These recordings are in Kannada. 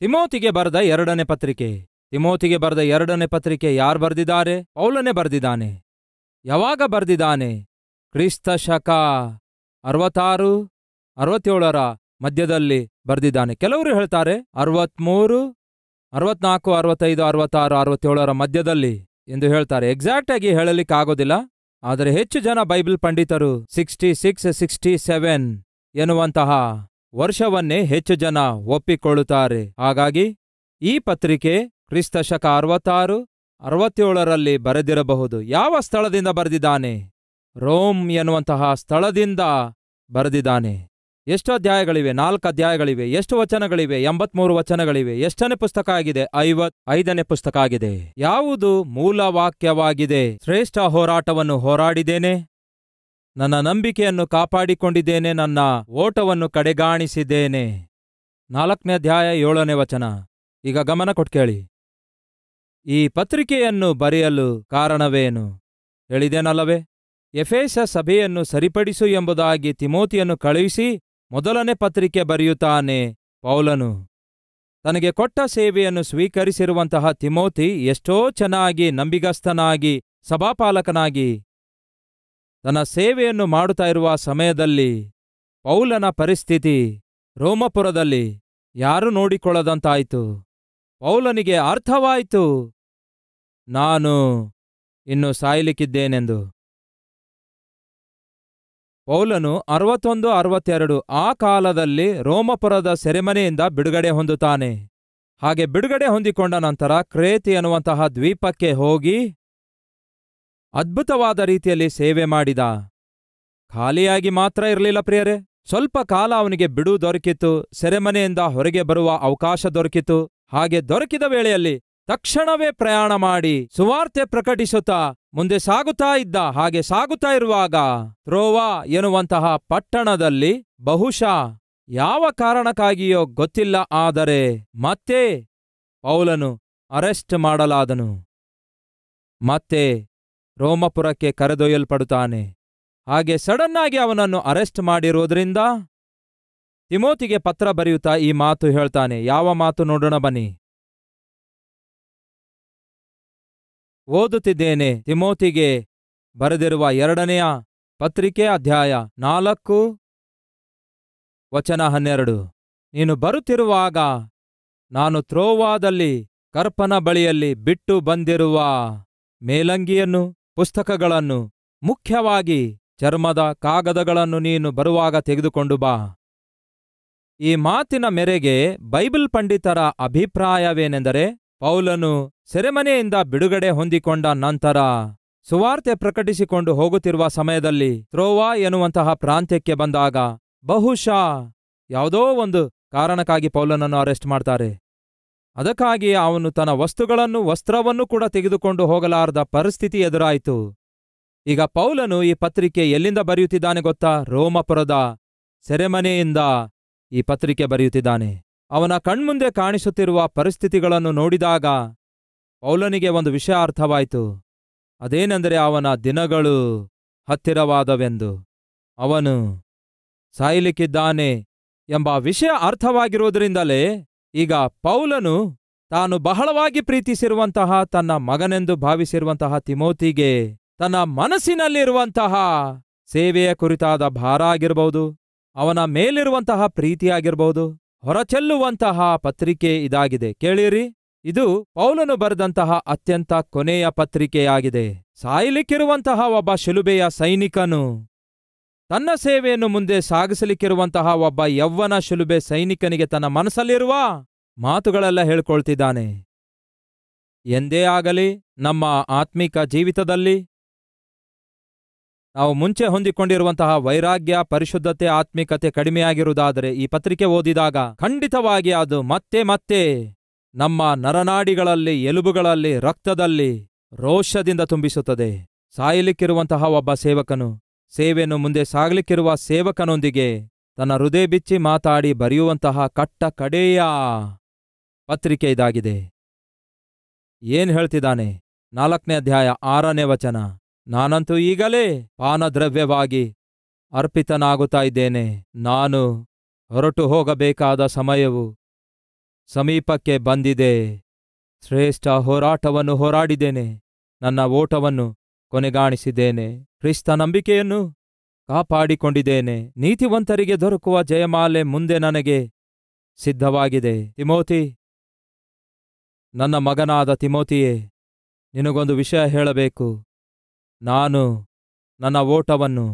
ತಿಮೋತಿಗೆ ಬರೆದ 2ನೇ ಪತ್ರಿಕೆ. ತಿಮೋತಿಗೆ ಬರೆದ 2ನೇ ಪತ್ರಿಕೆ ಯಾರು ಬರೆದಿದ್ದಾರೆ? ಪೌಲನೇ ಬರೆದಿದ್ದಾನೆ. ಯಾವಾಗ ಬರೆದಿದ್ದಾನೆ? ಕ್ರಿಸ್ತ ಶಕ 66, 67ರ ಮಧ್ಯದಲ್ಲಿ ಬರೆದಿದ್ದಾನೆ. ಕೆಲವರು ಹೇಳ್ತಾರೆ 63, 64, 65, 66, 67ರ ಮಧ್ಯದಲ್ಲಿ ಎಂದು ಹೇಳ್ತಾರೆ. ಎಕ್ಸಾಕ್ಟ್ ಆಗಿ ಹೇಳಲಿಕ್ಕಾಗೋದಿಲ್ಲ. ಆದರೆ ಹೆಚ್ಚು ಜನ ಬೈಬಲ್ ಪಂಡಿತರು 66, 67 ಎನ್ನುವಂತಹ ವರ್ಷವನ್ನೇ ಹೆಚ್ಚು ಜನ ಒಪ್ಪಿಕೊಳ್ಳುತ್ತಾರೆ. ಹಾಗಾಗಿ ಈ ಪತ್ರಿಕೆ ಕ್ರಿಸ್ತ ಶಕ 66, 67ರಲ್ಲಿ ಬರೆದಿರಬಹುದು. ಯಾವ ಸ್ಥಳದಿಂದ ಬರೆದಿದ್ದಾನೆ? ರೋಮ್ ಎನ್ನುವಂತಹ ಸ್ಥಳದಿಂದ ಬರೆದಿದ್ದಾನೆ. ಎಷ್ಟು ಅಧ್ಯಾಯಗಳಿವೆ? 4 ಅಧ್ಯಾಯಗಳಿವೆ. ಎಷ್ಟು ವಚನಗಳಿವೆ? 83 ವಚನಗಳಿವೆ. ಎಷ್ಟನೇ ಪುಸ್ತಕ ಆಗಿದೆ? 55ನೇ ಪುಸ್ತಕ ಆಗಿದೆ. ಯಾವುದು ಮೂಲ ವಾಕ್ಯವಾಗಿದೆ? ಶ್ರೇಷ್ಠ ಹೋರಾಟವನ್ನು ಹೋರಾಡಿದ್ದೇನೆ, ನನ್ನ ನಂಬಿಕೆಯನ್ನು ಕಾಪಾಡಿಕೊಂಡಿದ್ದೇನೆ, ನನ್ನ ಓಟವನ್ನು ಕಡೆಗಾಣಿಸಿದ್ದೇನೆ. 4ನೇ ಅಧ್ಯಾಯ 7ನೇ ವಚನ. ಈಗ ಗಮನ ಕೊಟ್ಟು ಕೇಳಿ. ಈ ಪತ್ರಿಕೆಯನ್ನು ಬರೆಯಲು ಕಾರಣವೇನು ಹೇಳಿದೇನಲ್ಲವೇ? ಎಫೆಸ ಸಭೆಯನ್ನು ಸರಿಪಡಿಸು ಎಂಬುದಾಗಿ ತಿಮೋತಿಯನ್ನು ಕಳುಹಿಸಿ ಮೊದಲನೇ ಪತ್ರಿಕೆ ಬರೆಯುತ್ತಾನೆ ಪೌಲನು. ತನಗೆ ಕೊಟ್ಟ ಸೇವೆಯನ್ನು ಸ್ವೀಕರಿಸಿರುವಂತಹ ತಿಮೋತಿ ಎಷ್ಟೋ ಚೆನ್ನಾಗಿ ನಂಬಿಗಸ್ತನಾಗಿ ಸಭಾಪಾಲಕನಾಗಿ ತನ್ನ ಸೇವೆಯನ್ನು ಮಾಡುತ್ತಾ ಇರುವ ಸಮಯದಲ್ಲಿ ಪೌಲನ ಪರಿಸ್ಥಿತಿ ರೋಮಪುರದಲ್ಲಿ ಯಾರೂ ನೋಡಿಕೊಳ್ಳದಂತಾಯಿತು. ಪೌಲನಿಗೆ ಅರ್ಥವಾಯಿತು, ನಾನು ಇನ್ನು ಸಾಯಲಿಕ್ಕಿದ್ದೇನೆಂದು. ಪೌಲನು 61, 62 ಆ ಕಾಲದಲ್ಲಿ ರೋಮಪುರದ ಸೆರೆಮನೆಯಿಂದ ಬಿಡುಗಡೆ ಹೊಂದುತ್ತಾನೆ. ಹಾಗೆ ಬಿಡುಗಡೆ ಹೊಂದಿಕೊಂಡ ನಂತರ ಕ್ರೇತಿ ಎನ್ನುವಂತಹ ದ್ವೀಪಕ್ಕೆ ಹೋಗಿ ಅದ್ಭುತವಾದ ರೀತಿಯಲ್ಲಿ ಸೇವೆ ಮಾಡಿದ. ಖಾಲಿಯಾಗಿ ಮಾತ್ರ ಇರಲಿಲ್ಲ ಪ್ರಿಯರೇ. ಸ್ವಲ್ಪ ಕಾಲ ಅವನಿಗೆ ಬಿಡು ದೊರಕಿತು, ಸೆರೆಮನೆಯಿಂದ ಹೊರಗೆ ಬರುವ ಅವಕಾಶ ದೊರಕಿತು. ಹಾಗೆ ದೊರಕಿದ ವೇಳೆಯಲ್ಲಿ ತಕ್ಷಣವೇ ಪ್ರಯಾಣ ಮಾಡಿ ಸುವಾರ್ತೆ ಪ್ರಕಟಿಸುತ್ತಾ ಮುಂದೆ ಸಾಗುತ್ತಾ ಇದ್ದ. ಹಾಗೆ ಸಾಗುತ್ತಾ ಇರುವಾಗ ತ್ರೋವಾ ಎನ್ನುವಂತಹ ಪಟ್ಟಣದಲ್ಲಿ ಬಹುಶಃ ಯಾವ ಕಾರಣಕ್ಕಾಗಿಯೋ ಗೊತ್ತಿಲ್ಲ, ಆದರೆ ಮತ್ತೆ ಪೌಲನು ಅರೆಸ್ಟ್ ಮಾಡಲಾದನು. ಮತ್ತೆ ರೋಮಪುರಕ್ಕೆ ಕರೆದೊಯ್ಯಲ್ಪಡುತ್ತಾನೆ. ಹಾಗೆ ಸಡನ್ನಾಗಿ ಅವನನ್ನು ಅರೆಸ್ಟ್ ಮಾಡಿರುವುದರಿಂದ ತಿಮೋತಿಗೆ ಪತ್ರ ಬರೆಯುತ್ತಾ ಈ ಮಾತು ಹೇಳ್ತಾನೆ. ಯಾವ ಮಾತು ನೋಡೋಣ ಬನ್ನಿ. ಓದುತ್ತಿದ್ದೇನೆ. ತಿಮೋತಿಗೆ ಬರೆದಿರುವ 2ನೆಯ ಪತ್ರಿಕೆ ಅಧ್ಯಾಯ 4 ವಚನ 12. ನೀನು ಬರುತ್ತಿರುವಾಗ ನಾನು ತ್ರೋವಾದಲ್ಲಿ ಕರ್ಪನ ಬಳಿಯಲ್ಲಿ ಬಿಟ್ಟು ಬಂದಿರುವ ಮೇಲಂಗಿಯನ್ನು, ಪುಸ್ತಕಗಳನ್ನು, ಮುಖ್ಯವಾಗಿ ಚರ್ಮದ ಕಾಗದಗಳನ್ನು ನೀನು ಬರುವಾಗ ತೆಗೆದುಕೊಂಡು ಬಾ. ಈ ಮಾತಿನ ಮೇರೆಗೆ ಬೈಬಲ್ ಪಂಡಿತರ ಅಭಿಪ್ರಾಯವೇನೆಂದರೆ, ಪೌಲನು ಸೆರೆಮನೆಯಿಂದ ಬಿಡುಗಡೆ ಹೊಂದಿಕೊಂಡ ನಂತರ ಸುವಾರ್ತೆ ಪ್ರಕಟಿಸಿಕೊಂಡು ಹೋಗುತ್ತಿರುವ ಸಮಯದಲ್ಲಿ ತ್ರೋವಾ ಎನ್ನುವಂತಹ ಪ್ರಾಂತ್ಯಕ್ಕೆ ಬಂದಾಗ ಬಹುಶಃ ಯಾವುದೋ ಒಂದು ಕಾರಣಕ್ಕಾಗಿ ಪೌಲನನ್ನು ಅರೆಸ್ಟ್ ಮಾಡ್ತಾರೆ. ಅದಕ್ಕಾಗಿ ಅವನು ತನ್ನ ವಸ್ತುಗಳನ್ನು, ವಸ್ತ್ರವನ್ನು ಕೂಡ ತೆಗೆದುಕೊಂಡು ಹೋಗಲಾರದ ಪರಿಸ್ಥಿತಿ ಎದುರಾಯಿತು. ಈಗ ಪೌಲನು ಈ ಪತ್ರಿಕೆ ಎಲ್ಲಿಂದ ಬರೆಯುತ್ತಿದ್ದಾನೆ ಗೊತ್ತಾ? ರೋಮಪುರದ ಸೆರೆಮನೆಯಿಂದ ಈ ಪತ್ರಿಕೆ ಬರೆಯುತ್ತಿದ್ದಾನೆ. ಅವನ ಕಣ್ಮುಂದೆ ಕಾಣಿಸುತ್ತಿರುವ ಪರಿಸ್ಥಿತಿಗಳನ್ನು ನೋಡಿದಾಗ ಪೌಲನಿಗೆ ಒಂದು ವಿಷಯ ಅರ್ಥವಾಯಿತು. ಅದೇನೆಂದರೆ ಅವನ ದಿನಗಳು ಹತ್ತಿರವಾದವೆಂದು, ಅವನು ಸಾಯಲಿಕ್ಕಿದ್ದಾನೆ ಎಂಬ ವಿಷಯ ಅರ್ಥವಾಗಿರುವುದರಿಂದಲೇ ಈಗ ಪೌಲನು ತಾನು ಬಹಳವಾಗಿ ಪ್ರೀತಿಸಿರುವಂತಹ ತನ್ನ ಮಗನೆಂದು ಭಾವಿಸಿರುವಂತಹ ತಿಮೋತಿಗೆ ತನ್ನ ಮನಸ್ಸಿನಲ್ಲಿರುವಂತಹ ಸೇವೆಯ ಕುರಿತಾದ ಭಾರ ಆಗಿರಬಹುದು, ಅವನ ಮೇಲಿರುವಂತಹ ಪ್ರೀತಿಯಾಗಿರಬಹುದು, ಹೊರಚೆಲ್ಲುವಂತಹ ಪತ್ರಿಕೆ ಇದಾಗಿದೆ. ಕೇಳಿರಿ, ಇದು ಪೌಲನು ಬರೆದಂತಹ ಅತ್ಯಂತ ಕೊನೆಯ ಪತ್ರಿಕೆಯಾಗಿದೆ. ಸಾಯಲಿಕ್ಕಿರುವಂತಹ ಒಬ್ಬ ಶಿಲುಬೆಯ ಸೈನಿಕನು ತನ್ನ ಸೇವೆಯನ್ನು ಮುಂದೆ ಸಾಗಿಸಲಿಕ್ಕಿರುವಂತಹ ಒಬ್ಬ ಯೌವನ ಶಿಲುಬೆ ಸೈನಿಕನಿಗೆ ತನ್ನ ಮನಸ್ಸಲ್ಲಿರುವ ಮಾತುಗಳೆಲ್ಲ ಹೇಳ್ಕೊಳ್ತಿದ್ದಾನೆ. ಎಂದೇ ಆಗಲಿ ನಮ್ಮ ಆತ್ಮಿಕ ಜೀವಿತದಲ್ಲಿ ನಾವು ಮುಂಚೆ ಹೊಂದಿಕೊಂಡಿರುವಂತಹ ವೈರಾಗ್ಯ, ಪರಿಶುದ್ಧತೆ, ಆತ್ಮಿಕತೆ ಕಡಿಮೆಯಾಗಿರುವುದಾದರೆ ಈ ಪತ್ರಿಕೆ ಓದಿದಾಗ ಖಂಡಿತವಾಗಿ ಅದು ಮತ್ತೆ ಮತ್ತೆ ನಮ್ಮ ನರನಾಡಿಗಳಲ್ಲಿ, ಎಲುಬುಗಳಲ್ಲಿ, ರಕ್ತದಲ್ಲಿ ರೋಷದಿಂದ ತುಂಬಿಸುತ್ತದೆ. ಸಾಯಲಿಕ್ಕಿರುವಂತಹ ಒಬ್ಬ ಸೇವಕನು ಸೇವೆಯನ್ನು ಮುಂದೆ ಸಾಗಲಿಕ್ಕಿರುವ ಸೇವಕನೊಂದಿಗೆ ತನ್ನ ಹೃದಯ ಬಿಚ್ಚಿ ಮಾತಾಡಿ ಬರೆಯುವಂತಹ ಕಟ್ಟ ಕಡೆಯ ಪತ್ರಿಕೆ ಇದಾಗಿದೆ. ಏನ್ ಹೇಳ್ತಿದ್ದಾನೆ? 4ನೇ ಅಧ್ಯಾಯ 6ನೇ ವಚನ. ನಾನಂತೂ ಈಗಲೇ ಪಾನದ್ರವ್ಯವಾಗಿ ಅರ್ಪಿತನಾಗುತ್ತಾ ಇದ್ದೇನೆ. ನಾನು ಹೊರಟು ಹೋಗಬೇಕಾದ ಸಮಯವು ಸಮೀಪಕ್ಕೆ ಬಂದಿದೆ. ಶ್ರೇಷ್ಠ ಹೋರಾಟವನ್ನು ಹೋರಾಡಿದ್ದೇನೆ, ನನ್ನ ಓಟವನ್ನು ಕೊನೆಗಾಣಿಸಿದ್ದೇನೆ, ಕ್ರಿಸ್ತ ನಂಬಿಕೆಯನ್ನು ಕಾಪಾಡಿಕೊಂಡಿದ್ದೇನೆ. ನೀತಿವಂತರಿಗೆ ದೊರಕುವ ಜಯಮಾಲೆ ಮುಂದೆ ನನಗೆ ಸಿದ್ಧವಾಗಿದೆ. ತಿಮೋತಿ, ನನ್ನ ಮಗನಾದ ತಿಮೋತಿಯೇ, ನಿನಗೊಂದು ವಿಷಯ ಹೇಳಬೇಕು. ನಾನು ನನ್ನ ಓಟವನ್ನು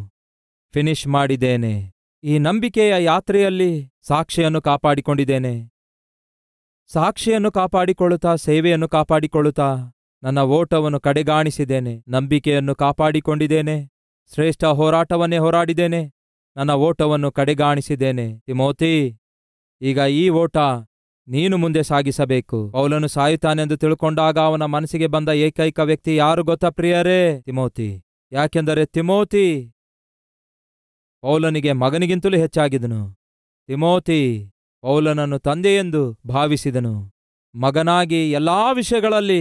ಫಿನಿಶ್ ಮಾಡಿದ್ದೇನೆ. ಈ ನಂಬಿಕೆಯ ಯಾತ್ರೆಯಲ್ಲಿ ಸಾಕ್ಷಿಯನ್ನು ಕಾಪಾಡಿಕೊಂಡಿದ್ದೇನೆ. ಸಾಕ್ಷಿಯನ್ನು ಕಾಪಾಡಿಕೊಳ್ಳುತ್ತಾ, ಸೇವೆಯನ್ನು ಕಾಪಾಡಿಕೊಳ್ಳುತ್ತಾ ನನ್ನ ಓಟವನ್ನು ಕಡೆಗಾಣಿಸಿದ್ದೇನೆ. ನಂಬಿಕೆಯನ್ನು ಕಾಪಾಡಿಕೊಂಡಿದ್ದೇನೆ. ಶ್ರೇಷ್ಠ ಹೋರಾಟವನ್ನೇ ಹೋರಾಡಿದ್ದೇನೆ. ನನ್ನ ಓಟವನ್ನು ಕಡೆಗಾಣಿಸಿದ್ದೇನೆ. ತಿಮೋತಿ, ಈಗ ಈ ಓಟ ನೀನು ಮುಂದೆ ಸಾಗಿಸಬೇಕು. ಪೌಲನು ಸಾಯುತ್ತಾನೆಂದು ತಿಳ್ಕೊಂಡಾಗ ಅವನ ಮನಸ್ಸಿಗೆ ಬಂದ ಏಕೈಕ ವ್ಯಕ್ತಿ ಯಾರು ಗೊತ್ತಾ ಪ್ರಿಯರೇ? ತಿಮೋತಿ. ಯಾಕೆಂದರೆ ತಿಮೋತಿ ಪೌಲನಿಗೆ ಮಗನಿಗಿಂತಲೂ ಹೆಚ್ಚಾಗಿದ್ದನು. ತಿಮೋತಿ ಪೌಲನನ್ನು ತಂದೆಯೆಂದು ಭಾವಿಸಿದನು. ಮಗನಾಗಿ ಎಲ್ಲಾ ವಿಷಯಗಳಲ್ಲಿ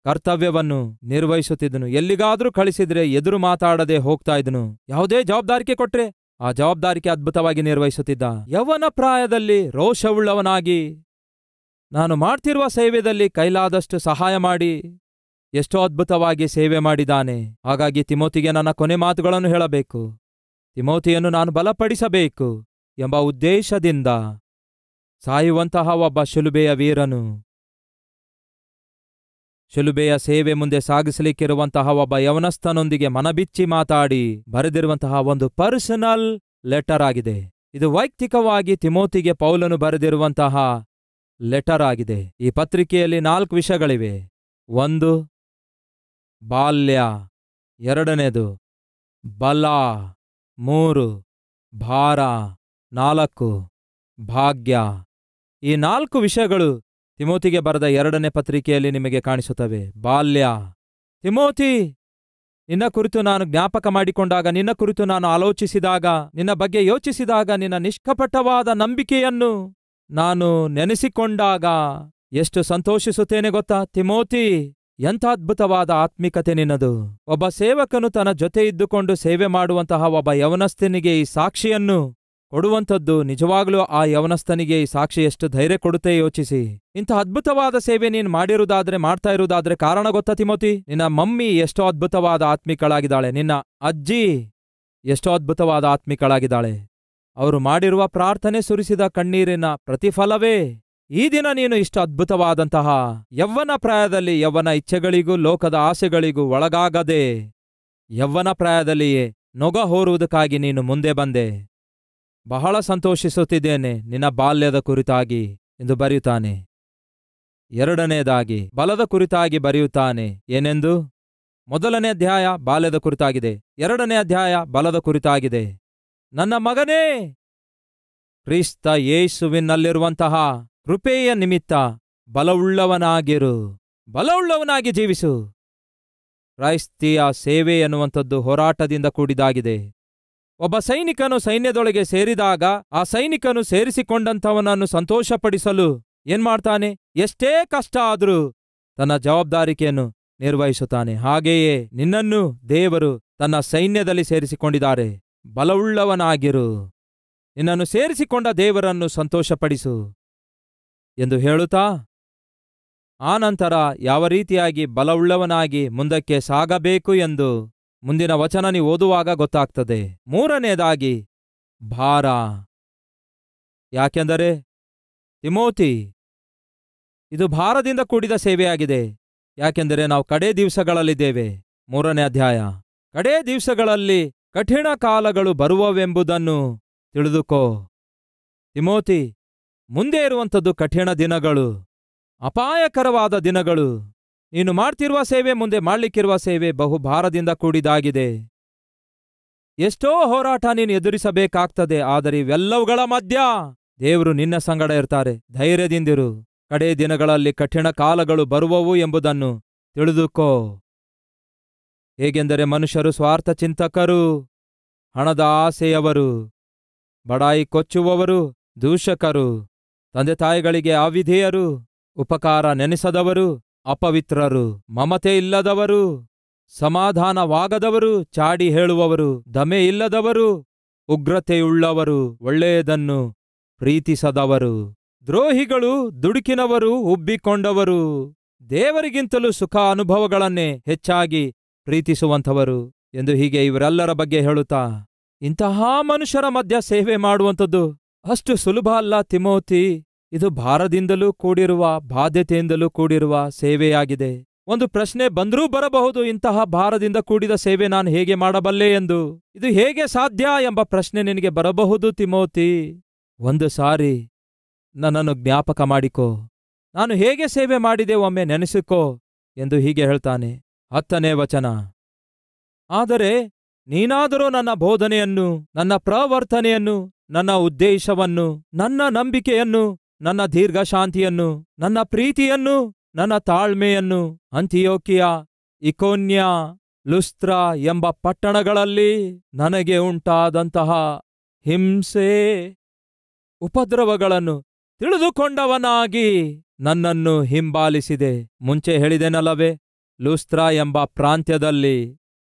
ಕರ್ತವ್ಯವನ್ನು ನಿರ್ವಹಿಸುತ್ತಿದ್ದನು. ಎಲ್ಲಿಗಾದರೂ ಕಳಿಸಿದ್ರೆ ಎದುರು ಮಾತಾಡದೆ ಹೋಗ್ತಾ ಇದ್ದನು. ಯಾವುದೇ ಜವಾಬ್ದಾರಿಕೆ ಕೊಟ್ರೆ ಆ ಜವಾಬ್ದಾರಿಕೆ ಅದ್ಭುತವಾಗಿ ನಿರ್ವಹಿಸುತ್ತಿದ್ದ. ಯೌವನ ಪ್ರಾಯದಲ್ಲಿ ರೋಷವುಳ್ಳವನಾಗಿ ನಾನು ಮಾಡ್ತಿರುವ ಸೇವೆಯಲ್ಲಿ ಕೈಲಾದಷ್ಟು ಸಹಾಯ ಮಾಡಿ ಎಷ್ಟೋ ಅದ್ಭುತವಾಗಿ ಸೇವೆ ಮಾಡಿದ್ದಾನೆ. ಹಾಗಾಗಿ ತಿಮೋತಿಗೆ ನನ್ನ ಕೊನೆ ಮಾತುಗಳನ್ನು ಹೇಳಬೇಕು. ತಿಮೋತಿಯನ್ನು ನಾನು ಬಲಪಡಿಸಬೇಕು ಎಂಬ ಉದ್ದೇಶದಿಂದ ಸಾಯುವಂತಹ ಒಬ್ಬ ಶಿಲುಬೆಯ ವೀರನು, ಶಿಲುಬೆಯ ಸೇವೆ ಮುಂದೆ ಸಾಗಿಸಲಿಕ್ಕಿರುವಂತಹ ಒಬ್ಬ ಯವನಸ್ಥನೊಂದಿಗೆ ಮನಬಿಚ್ಚಿ ಮಾತಾಡಿ ಬರೆದಿರುವಂತಹ ಒಂದು ಪರ್ಸನಲ್ ಲೆಟರ್ ಆಗಿದೆ. ಇದು ವೈಯಕ್ತಿಕವಾಗಿ ತಿಮೋತಿಗೆ ಪೌಲನು ಬರೆದಿರುವಂತಹ ಲೆಟರ್ ಆಗಿದೆ. ಈ ಪತ್ರಿಕೆಯಲ್ಲಿ 4 ವಿಷಯಗಳಿವೆ. 1 ಬಾಲ್ಯ, 2 ಬಲ, 3 ಭಾರ, 4 ಭಾಗ್ಯ. ಈ 4 ವಿಷಯಗಳು ತಿಮೋತಿಗೆ ಬರೆದ 2ನೇ ಪತ್ರಿಕೆಯಲ್ಲಿ ನಿಮಗೆ ಕಾಣಿಸುತ್ತವೆ. ಬಾಲ್ಯ, ತಿಮೋತಿ, ನಿನ್ನ ಕುರಿತು ನಾನು ಜ್ಞಾಪಕ ಮಾಡಿಕೊಂಡಾಗ, ನಿನ್ನ ಕುರಿತು ನಾನು ಆಲೋಚಿಸಿದಾಗ, ನಿನ್ನ ಬಗ್ಗೆ ಯೋಚಿಸಿದಾಗ, ನಿನ್ನ ನಿಷ್ಕಪಟವಾದ ನಂಬಿಕೆಯನ್ನು ನಾನು ನೆನೆಸಿಕೊಂಡಾಗ ಎಷ್ಟು ಸಂತೋಷಿಸುತ್ತೇನೆ ಗೊತ್ತಾ? ತಿಮೋತಿ, ಎಂಥ ಅದ್ಭುತವಾದ ಆತ್ಮಿಕತೆ ನಿನ್ನದು. ಒಬ್ಬ ಸೇವಕನು ತನ್ನ ಜೊತೆ ಇದ್ದುಕೊಂಡು ಸೇವೆ ಮಾಡುವಂತಹ ಒಬ್ಬ ಯವನಸ್ಥನಿಗೆ ಈ ಸಾಕ್ಷಿಯನ್ನು ಕೊಡುವಂಥದ್ದು ನಿಜವಾಗ್ಲೂ ಆ ಯವನಸ್ಥನಿಗೆ ಈ ಸಾಕ್ಷಿ ಎಷ್ಟು ಧೈರ್ಯ ಕೊಡುತ್ತೆ ಯೋಚಿಸಿ. ಇಂಥ ಅದ್ಭುತವಾದ ಸೇವೆ ನೀನು ಮಾಡಿರುವುದಾದ್ರೆ, ಮಾಡ್ತಾ ಇರುವುದಾದ್ರೆ ಕಾರಣ ಗೊತ್ತಾ ತಿಮೋತಿ? ನಿನ್ನ ಮಮ್ಮಿ ಎಷ್ಟೋ ಅದ್ಭುತವಾದ ಆತ್ಮಿಕಳಾಗಿದ್ದಾಳೆ. ನಿನ್ನ ಅಜ್ಜಿ ಎಷ್ಟೋ ಅದ್ಭುತವಾದ ಆತ್ಮಿಕಳಾಗಿದ್ದಾಳೆ. ಅವರು ಮಾಡಿರುವ ಪ್ರಾರ್ಥನೆ, ಸುರಿಸಿದ ಕಣ್ಣೀರಿನ ಪ್ರತಿಫಲವೇ ಈ ದಿನ ನೀನು ಇಷ್ಟು ಅದ್ಭುತವಾದಂತಹ ಯೌವನ ಪ್ರಾಯದಲ್ಲಿ ಯೌವನ ಇಚ್ಛೆಗಳಿಗೂ ಲೋಕದ ಆಸೆಗಳಿಗೂ ಒಳಗಾಗದೆ ಯೌವನ ಪ್ರಾಯದಲ್ಲಿಯೇ ನೊಗ ಹೋರುವುದಕ್ಕಾಗಿ ನೀನು ಮುಂದೆ ಬಂದೆ. ಬಹಳ ಸಂತೋಷಿಸುತ್ತಿದ್ದೇನೆ ನಿನ್ನ ಬಾಲ್ಯದ ಕುರಿತಾಗಿ ಎಂದು ಬರೆಯುತ್ತಾನೆ. 2ನೇದಾಗಿ ಬಲದ ಕುರಿತಾಗಿ ಬರೆಯುತ್ತಾನೆ. ಏನೆಂದು? 1ನೇ ಅಧ್ಯಾಯ ಬಾಲ್ಯದ ಕುರಿತಾಗಿದೆ, 2ನೇ ಅಧ್ಯಾಯ ಬಲದ ಕುರಿತಾಗಿದೆ. ನನ್ನ ಮಗನೇ, ಕ್ರಿಸ್ತ ಯೇಸುವಿನಲ್ಲಿರುವಂತಹ ಕೃಪೆಯ ನಿಮಿತ್ತ ಬಲವುಳ್ಳವನಾಗಿರು, ಬಲವುಳ್ಳವನಾಗಿ ಜೀವಿಸು. ಕ್ರೈಸ್ತಿಯ ಸೇವೆ ಎನ್ನುವಂಥದ್ದು ಹೋರಾಟದಿಂದ ಕೂಡಿದಾಗಿದೆ. ಒಬ್ಬ ಸೈನಿಕನು ಸೈನ್ಯದೊಳಗೆ ಸೇರಿದಾಗ ಆ ಸೈನಿಕನು ಸೇರಿಸಿಕೊಂಡಂಥವನನ್ನು ಸಂತೋಷಪಡಿಸಲು ಏನ್ಮಾಡ್ತಾನೆ? ಎಷ್ಟೇ ಕಷ್ಟ ಆದರೂ ತನ್ನ ಜವಾಬ್ದಾರಿಕೆಯನ್ನು ನಿರ್ವಹಿಸುತ್ತಾನೆ. ಹಾಗೆಯೇ ನಿನ್ನನ್ನು ದೇವರು ತನ್ನ ಸೈನ್ಯದಲ್ಲಿ ಸೇರಿಸಿಕೊಂಡಿದ್ದಾರೆ. ಬಲವುಳ್ಳವನಾಗಿರು, ನಿನ್ನನ್ನು ಸೇರಿಸಿಕೊಂಡ ದೇವರನ್ನು ಸಂತೋಷಪಡಿಸು ಎಂದು ಹೇಳುತ್ತಾ ಆನಂತರ ಯಾವ ರೀತಿಯಾಗಿ ಬಲವುಳ್ಳವನಾಗಿ ಮುಂದಕ್ಕೆ ಸಾಗಬೇಕು ಎಂದು ಮುಂದಿನ ವಚನ ನೀವು ಓದುವಾಗ ಗೊತ್ತಾಗ್ತದೆ. 3ನೇದಾಗಿ ಭಾರ. ಯಾಕೆಂದರೆ ತಿಮೋತಿ, ಇದು ಭಾರದಿಂದ ಕೂಡಿದ ಸೇವೆಯಾಗಿದೆ. ಯಾಕೆಂದರೆ ನಾವು ಕಡೇ ದಿವಸಗಳಲ್ಲಿದ್ದೇವೆ. 3ನೇ ಅಧ್ಯಾಯ. ಕಡೇ ದಿವಸಗಳಲ್ಲಿ ಕಠಿಣ ಕಾಲಗಳು ಬರುವವೆಂಬುದನ್ನು ತಿಳಿದುಕೋ. ತಿಮೋತಿ, ಮುಂದೆ ಇರುವಂಥದ್ದು ಕಠಿಣ ದಿನಗಳು, ಅಪಾಯಕರವಾದ ದಿನಗಳು. ನೀನು ಮಾಡ್ತಿರುವ ಸೇವೆ, ಮುಂದೆ ಮಾಡ್ಲಿಕ್ಕಿರುವ ಸೇವೆ ಬಹು ಭಾರದಿಂದ ಕೂಡಿದಾಗಿದೆ. ಎಷ್ಟೋ ಹೋರಾಟ ನೀನು ಎದುರಿಸಬೇಕಾಗ್ತದೆ. ಆದರೆ ಇವೆಲ್ಲವುಗಳ ಮಧ್ಯ ದೇವರು ನಿನ್ನ ಸಂಗಡ ಇರ್ತಾರೆ. ಧೈರ್ಯದಿಂದಿರು. ಕಡೇ ದಿನಗಳಲ್ಲಿ ಕಠಿಣ ಕಾಲಗಳು ಬರುವವು ಎಂಬುದನ್ನು ತಿಳಿದುಕೋ. ಹೇಗೆಂದರೆ ಮನುಷ್ಯರು ಸ್ವಾರ್ಥ ಚಿಂತಕರು, ಹಣದ ಆಸೆಯವರು, ಬಡಾಯಿ ಕೊಚ್ಚುವವರು, ದೂಷಕರು, ತಂದೆ ತಾಯಿಗಳಿಗೆ ಅವಿಧೇಯರು, ಉಪಕಾರ ನೆನೆಸದವರು, ಅಪವಿತ್ರರು, ಮಮತೆ ಇಲ್ಲದವರು, ಸಮಾಧಾನವಾಗದವರು, ಚಾಡಿ ಹೇಳುವವರು, ದಮೆ ಇಲ್ಲದವರು, ಉಗ್ರತೆಯುಳ್ಳವರು, ಒಳ್ಳೆಯದನ್ನು ಪ್ರೀತಿಸದವರು, ದ್ರೋಹಿಗಳು, ದುಡುಕಿನವರು, ಉಬ್ಬಿಕೊಂಡವರು, ದೇವರಿಗಿಂತಲೂ ಸುಖ ಅನುಭವಗಳನ್ನೇ ಹೆಚ್ಚಾಗಿ ಪ್ರೀತಿಸುವಂಥವರು ಎಂದು ಹೀಗೆ ಇವರೆಲ್ಲರ ಬಗ್ಗೆ ಹೇಳುತ್ತಾ, ಇಂತಹ ಮನುಷ್ಯರ ಮಧ್ಯ ಸೇವೆ ಮಾಡುವಂಥದ್ದು ಅಷ್ಟು ಸುಲಭ ಅಲ್ಲ ತಿಮೋತಿ. ಇದು ಭಾರದಿಂದಲೂ ಕೂಡಿರುವ, ಬಾಧ್ಯತೆಯಿಂದಲೂ ಕೂಡಿರುವ ಸೇವೆಯಾಗಿದೆ. ಒಂದು ಪ್ರಶ್ನೆ ಬಂದರೂ ಬರಬಹುದು, ಇಂತಹ ಭಾರದಿಂದ ಕೂಡಿದ ಸೇವೆ ನಾನು ಹೇಗೆ ಮಾಡಬಲ್ಲೆ ಎಂದು. ಇದು ಹೇಗೆ ಸಾಧ್ಯ ಎಂಬ ಪ್ರಶ್ನೆ ನಿನಗೆ ಬರಬಹುದು ತಿಮೋತಿ. ಒಂದು ಸಾರಿ ನನ್ನನ್ನು ಜ್ಞಾಪಕ ಮಾಡಿಕೋ, ನಾನು ಹೇಗೆ ಸೇವೆ ಮಾಡಿದೆ ಒಮ್ಮೆ ನೆನೆಸಿಕೋ ಎಂದು ಹೀಗೆ ಹೇಳ್ತಾನೆ. 10ನೇ ವಚನ. ಆದರೆ ನೀನಾದರೂ ನನ್ನ ಬೋಧನೆಯನ್ನು, ನನ್ನ ಪ್ರವರ್ತನೆಯನ್ನು, ನನ್ನ ಉದ್ದೇಶವನ್ನು, ನನ್ನ ನಂಬಿಕೆಯನ್ನು, ನನ್ನ ದೀರ್ಘಶಾಂತಿಯನ್ನು, ನನ್ನ ಪ್ರೀತಿಯನ್ನು, ನನ್ನ ತಾಳ್ಮೆಯನ್ನು ಅಂತಿಯೋಕ್ಯ, ಇಕೋನ್ಯ, ಲುಸ್ತ್ರ ಎಂಬ ಪಟ್ಟಣಗಳಲ್ಲಿ ನನಗೆ ಉಂಟಾದಂತಹ ಹಿಂಸೆ, ಉಪದ್ರವಗಳನ್ನು ತಿಳಿದುಕೊಂಡವನಾಗಿ ನನ್ನನ್ನು ಹಿಂಬಾಲಿಸಿದೆ. ಮುಂಚೆ ಹೇಳಿದೆನಲ್ಲವೇ, ಲುಸ್ತ್ರ ಎಂಬ ಪ್ರಾಂತ್ಯದಲ್ಲಿ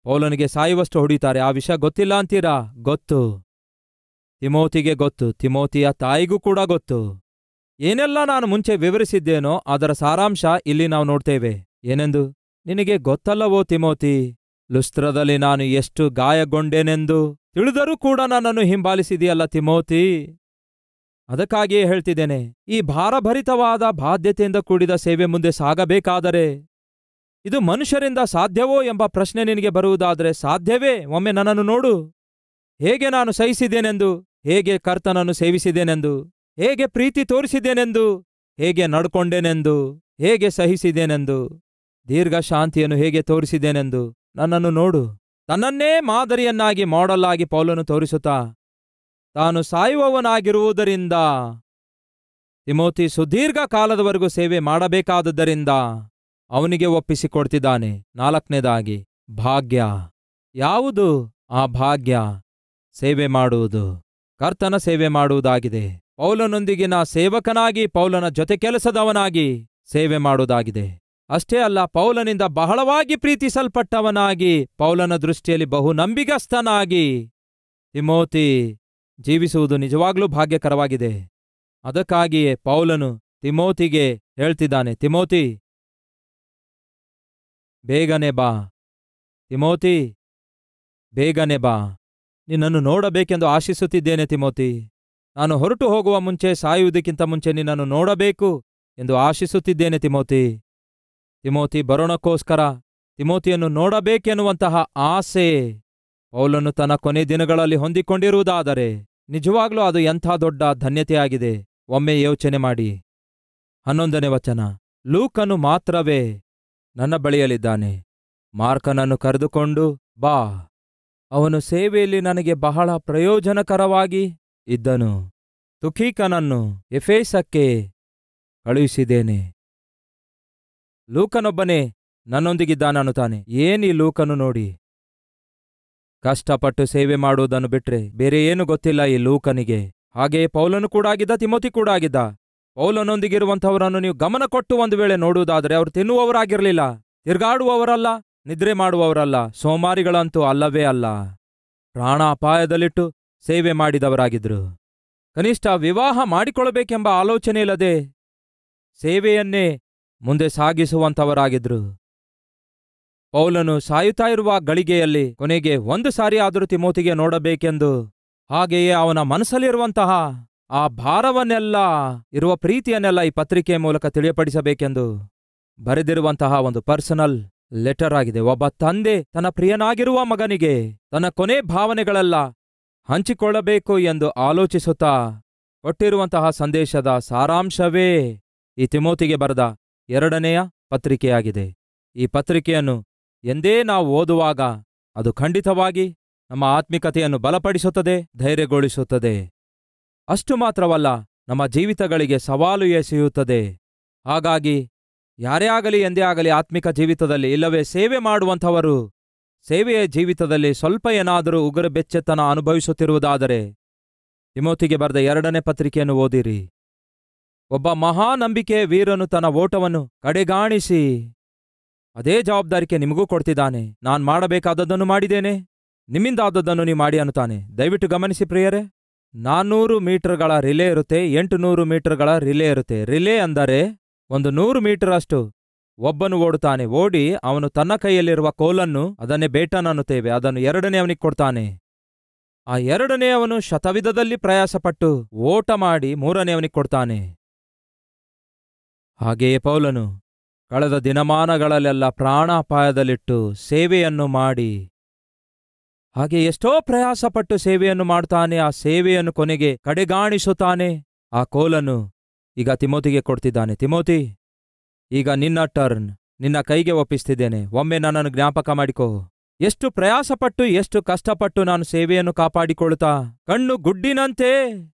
ಪೌಲನಿಗೆ ಸಾಯುವಷ್ಟು ಹೊಡಿತಾರೆ. ಆ ವಿಷಯ ಗೊತ್ತಿಲ್ಲ ಅಂತೀರಾ? ಗೊತ್ತು, ತಿಮೋತಿಗೆ ಗೊತ್ತು, ತಿಮೋತಿಯ ತಾಯಿಗೂ ಕೂಡ ಗೊತ್ತು. ಏನೆಲ್ಲ ನಾನು ಮುಂಚೆ ವಿವರಿಸಿದ್ದೇನೋ ಅದರ ಸಾರಾಂಶ ಇಲ್ಲಿ ನಾವು ನೋಡ್ತೇವೆ. ಏನೆಂದು ನಿನಗೆ ಗೊತ್ತಲ್ಲವೋ ತಿಮೋತಿ, ಲುಸ್ತ್ರದಲ್ಲಿ ನಾನು ಎಷ್ಟು ಗಾಯಗೊಂಡೇನೆಂದು ತಿಳಿದರೂ ಕೂಡ ನನ್ನನ್ನು ಹಿಂಬಾಲಿಸಿದೆಯಲ್ಲ ತಿಮೋತಿ. ಅದಕ್ಕಾಗಿಯೇ ಹೇಳ್ತಿದ್ದೇನೆ, ಈ ಭಾರಭರಿತವಾದ ಬಾಧ್ಯತೆಯಿಂದ ಕೂಡಿದ ಸೇವೆ ಮುಂದೆ ಸಾಗಬೇಕಾದರೆ ಇದು ಮನುಷ್ಯರಿಂದ ಸಾಧ್ಯವೋ ಎಂಬ ಪ್ರಶ್ನೆ ನಿನಗೆ ಬರುವುದಾದರೆ ಸಾಧ್ಯವೇ? ಒಮ್ಮೆ ನನ್ನನ್ನು ನೋಡು, ಹೇಗೆ ನಾನು ಸಹಿಸಿದ್ದೇನೆಂದು, ಹೇಗೆ ಕರ್ತನನ್ನು ಸೇವಿಸಿದ್ದೇನೆಂದು, ಹೇಗೆ ಪ್ರೀತಿ ತೋರಿಸಿದ್ದೇನೆಂದು, ಹೇಗೆ ನಡ್ಕೊಂಡೇನೆಂದು, ಹೇಗೆ ಸಹಿಸಿದ್ದೇನೆಂದು, ದೀರ್ಘಶಾಂತಿಯನ್ನು ಹೇಗೆ ತೋರಿಸಿದ್ದೇನೆಂದು ನನ್ನನ್ನು ನೋಡು. ತನ್ನನ್ನೇ ಮಾದರಿಯನ್ನಾಗಿ ಮಾಡೆಲ್ ಆಗಿ ಪೌಲನು ತೋರಿಸುತ್ತಾ, ತಾನು ಸಾಯುವವನಾಗಿರುವುದರಿಂದ ತಿಮೋತಿ ಸುದೀರ್ಘ ಕಾಲದವರೆಗೂ ಸೇವೆ ಮಾಡಬೇಕಾದದ್ದರಿಂದ ಅವನಿಗೆ ಒಪ್ಪಿಸಿಕೊಡ್ತಿದ್ದಾನೆ. 4ನೇದಾಗಿ ಭಾಗ್ಯ. ಯಾವುದು ಆ ಭಾಗ್ಯ? ಸೇವೆ ಮಾಡುವುದು, ಕರ್ತನ ಸೇವೆ ಮಾಡುವುದಾಗಿದೆ. ಪೌಲನೊಂದಿಗಿನ ಸೇವಕನಾಗಿ, ಪೌಲನ ಜೊತೆ ಕೆಲಸದವನಾಗಿ ಸೇವೆ ಮಾಡುವುದಾಗಿದೆ. ಅಷ್ಟೇ ಅಲ್ಲ, ಪೌಲನಿಂದ ಬಹಳವಾಗಿ ಪ್ರೀತಿಸಲ್ಪಟ್ಟವನಾಗಿ, ಪೌಲನ ದೃಷ್ಟಿಯಲ್ಲಿ ಬಹು ನಂಬಿಗಸ್ತನಾಗಿ ತಿಮೋತಿ ಜೀವಿಸುವುದು ನಿಜವಾಗ್ಲೂ ಭಾಗ್ಯಕರವಾಗಿದೆ. ಅದಕ್ಕಾಗಿಯೇ ಪೌಲನು ತಿಮೋತಿಗೆ ಹೇಳ್ತಿದ್ದಾನೆ, ತಿಮೋತಿ ಬೇಗನೆ ಬಾ, ತಿಮೋತಿ ಬೇಗನೆ ಬಾ, ನಿನ್ನನ್ನು ನೋಡಬೇಕೆಂದು ಆಶಿಸುತ್ತಿದ್ದೇನೆ ತಿಮೋತಿ. ನಾನು ಹೊರಟು ಹೋಗುವ ಮುಂಚೆ, ಸಾಯುವುದಕ್ಕಿಂತ ಮುಂಚೆ ನಿನ್ನನ್ನು ನೋಡಬೇಕು ಎಂದು ಆಶಿಸುತ್ತಿದ್ದೇನೆ ತಿಮೋತಿ. ತಿಮೋತಿ ಬರೋಣಕ್ಕೋಸ್ಕರ ತಿಮೋತಿಯನ್ನು ನೋಡಬೇಕೆನ್ನುವಂತಹ ಆಸೆ ಪೌಲನು ತನ್ನ ಕೊನೆ ದಿನಗಳಲ್ಲಿ ಹೊಂದಿಕೊಂಡಿರುವುದಾದರೆ ನಿಜವಾಗ್ಲೂ ಅದು ಎಂಥ ದೊಡ್ಡ ಧನ್ಯತೆಯಾಗಿದೆ. ಒಮ್ಮೆ ಯೋಚನೆ ಮಾಡಿ. 11ನೇ ವಚನ. ಲೂಕನು ಮಾತ್ರವೇ ನನ್ನ ಬಳಿಯಲ್ಲಿದ್ದಾನೆ. ಮಾರ್ಕನನ್ನು ಕರೆದುಕೊಂಡು ಬಾ, ಅವನು ಸೇವೆಯಲ್ಲಿ ನನಗೆ ಬಹಳ ಪ್ರಯೋಜನಕರವಾಗಿ ಇದ್ದನು. ತುಖೀಕನನ್ನು ಎಫೇಸಕ್ಕೆ ಕಳುಹಿಸಿದ್ದೇನೆ. ಲೂಕನೊಬ್ಬನೇ ನನ್ನೊಂದಿಗಿದ್ದಾನನ್ನುತ್ತಾನೆ. ಏನೀ ಲೂಕನು ನೋಡಿ, ಕಷ್ಟಪಟ್ಟು ಸೇವೆ ಮಾಡುವುದನ್ನು ಬಿಟ್ರೆ ಬೇರೆ ಏನು ಗೊತ್ತಿಲ್ಲ ಈ ಲೂಕನಿಗೆ. ಹಾಗೆಯೇ ಪೌಲನು ಕೂಡ ಆಗಿದ್ದ, ತಿಮೋತಿ ಕೂಡ ಆಗಿದ್ದ. ಪೌಲನೊಂದಿಗಿರುವಂಥವರನ್ನು ನೀವು ಗಮನ ಕೊಟ್ಟು ಒಂದು ವೇಳೆ ನೋಡುವುದಾದರೆ ಅವರು ತಿನ್ನುವವರಾಗಿರಲಿಲ್ಲ, ತಿರುಗಾಡುವವರಲ್ಲ, ನಿದ್ರೆ ಮಾಡುವವರಲ್ಲ, ಸೋಮಾರಿಗಳಂತೂ ಅಲ್ಲವೇ ಅಲ್ಲ. ಪ್ರಾಣ ಅಪಾಯದಲ್ಲಿಟ್ಟು ಸೇವೆ ಮಾಡಿದವರಾಗಿದ್ರು. ಕನಿಷ್ಠ ವಿವಾಹ ಮಾಡಿಕೊಳ್ಳಬೇಕೆಂಬ ಆಲೋಚನೆ ಇಲ್ಲದೆ ಸೇವೆಯನ್ನೇ ಮುಂದೆ ಸಾಗಿಸುವಂಥವರಾಗಿದ್ರು. ಪೌಲನು ಸಾಯುತ್ತಾ ಇರುವ ಗಳಿಗೆಯಲ್ಲಿ ಕೊನೆಗೆ ಒಂದು ಸಾರಿ ಆದರೂ ತಿಮೋತಿಗೆ ನೋಡಬೇಕೆಂದು, ಹಾಗೆಯೇ ಅವನ ಮನಸ್ಸಲ್ಲಿರುವಂತಹ ಆ ಭಾರವನ್ನೆಲ್ಲ, ಇರುವ ಪ್ರೀತಿಯನ್ನೆಲ್ಲ ಈ ಪತ್ರಿಕೆಯ ಮೂಲಕ ತಿಳಿಯಪಡಿಸಬೇಕೆಂದು ಬರೆದಿರುವಂತಹ ಒಂದು ಪರ್ಸನಲ್ ಲೆಟರ್ ಆಗಿದೆ. ಒಬ್ಬ ತಂದೆ ತನ್ನ ಪ್ರಿಯನಾಗಿರುವ ಮಗನಿಗೆ ತನ್ನ ಕೊನೆ ಭಾವನೆಗಳೆಲ್ಲ ಹಂಚಿಕೊಳ್ಳಬೇಕು ಎಂದು ಆಲೋಚಿಸುತ್ತಾ ಕೊಟ್ಟಿರುವಂತಹ ಸಂದೇಶದ ಸಾರಾಂಶವೇ ಈ ತಿಮೋತಿಗೆ ಬರೆದ 2ನೆಯ ಪತ್ರಿಕೆಯಾಗಿದೆ. ಈ ಪತ್ರಿಕೆಯನ್ನು ಎಂದೇ ನಾವು ಓದುವಾಗ ಅದು ಖಂಡಿತವಾಗಿ ನಮ್ಮ ಆತ್ಮಿಕತೆಯನ್ನು ಬಲಪಡಿಸುತ್ತದೆ, ಧೈರ್ಯಗೊಳಿಸುತ್ತದೆ. ಅಷ್ಟು ಮಾತ್ರವಲ್ಲ, ನಮ್ಮ ಜೀವಿತಗಳಿಗೆ ಸವಾಲು ಎಸೆಯುತ್ತದೆ. ಹಾಗಾಗಿ ಯಾರೇ ಆಗಲಿ, ಎಂದೇ ಆಗಲಿ, ಆತ್ಮಿಕ ಜೀವಿತದಲ್ಲಿ ಇಲ್ಲವೇ ಸೇವೆ ಮಾಡುವಂಥವರು ಸೇವೆಯ ಜೀವಿತದಲ್ಲಿ ಸ್ವಲ್ಪ ಏನಾದರೂ ಉಗುರು ಬೆಚ್ಚತನ ಅನುಭವಿಸುತ್ತಿರುವುದಾದರೆ ತಿಮೋತಿಗೆ ಬರೆದ 2ನೇ ಪತ್ರಿಕೆಯನ್ನು ಓದಿರಿ. ಒಬ್ಬ ಮಹಾನಂಬಿಕೆಯ ವೀರನು ತನ್ನ ಓಟವನ್ನು ಕಡೆಗಾಣಿಸಿ ಅದೇ ಜವಾಬ್ದಾರಿಕೆ ನಿಮಗೂ ಕೊಡ್ತಿದ್ದಾನೆ. ನಾನು ಮಾಡಬೇಕಾದದ್ದನ್ನು ಮಾಡಿದ್ದೇನೆ, ನಿಮ್ಮಿಂದಾದದ್ದನ್ನು ನೀವು ಮಾಡಿ ಅನ್ನುತ್ತಾನೆ. ದಯವಿಟ್ಟು ಗಮನಿಸಿ ಪ್ರಿಯರೇ, 400 ಮೀಟರ್ಗಳ ರಿಲೇ ಇರುತ್ತೆ, 800 ಮೀಟರ್ಗಳ ರಿಲೇ ಇರುತ್ತೆ. ರಿಲೇ ಅಂದರೆ 100 ಮೀಟರ್ ಅಷ್ಟು ಒಬ್ಬನು ಓಡುತ್ತಾನೆ. ಓಡಿ ಅವನು ತನ್ನ ಕೈಯಲ್ಲಿರುವ ಕೋಲನ್ನು, ಅದನ್ನೇ ಬೇಟನ್ ಅನ್ನುತ್ತೇವೆ, ಅದನ್ನು ಎರಡನೆಯವನಿಗೆ ಕೊಡ್ತಾನೆ. ಆ ಎರಡನೆಯವನು ಶತವಿಧದಲ್ಲಿ ಪ್ರಯಾಸಪಟ್ಟು ಓಟ ಮಾಡಿ ಮೂರನೆಯವನಿಗೆ ಕೊಡ್ತಾನೆ. ಹಾಗೆಯೇ ಪೌಲನು ಕಳೆದ ದಿನಮಾನಗಳಲ್ಲೆಲ್ಲ ಪ್ರಾಣಾಪಾಯದಲ್ಲಿಟ್ಟು ಸೇವೆಯನ್ನು ಮಾಡಿ, ಹಾಗೆ ಎಷ್ಟೋ ಪ್ರಯಾಸಪಟ್ಟು ಸೇವೆಯನ್ನು ಮಾಡ್ತಾನೆ. ಆ ಸೇವೆಯನ್ನು ಕೊನೆಗೆ ಕಡೆಗಾಣಿಸುತ್ತಾನೆ. ಆ ಕೋಲನ್ನು ಈಗ ತಿಮೋತಿಗೆ ಕೊಡ್ತಿದ್ದಾನೆ. ತಿಮೋತಿ, ಈಗ ನಿನ್ನ ಟರ್ನ್, ನಿನ್ನ ಕೈಗೆ ಒಪ್ಪಿಸ್ತಿದ್ದೇನೆ. ಒಮ್ಮೆ ನನ್ನನ್ನು ಜ್ಞಾಪಕ ಮಾಡಿಕೋ. ಎಷ್ಟು ಪ್ರಯಾಸಪಟ್ಟು, ಎಷ್ಟು ಕಷ್ಟಪಟ್ಟು ನಾನು ಸೇವೆಯನ್ನು ಕಾಪಾಡಿಕೊಳ್ಳುತ್ತಾ, ಕಣ್ಣು ಗುಡ್ಡಿನಂತೆ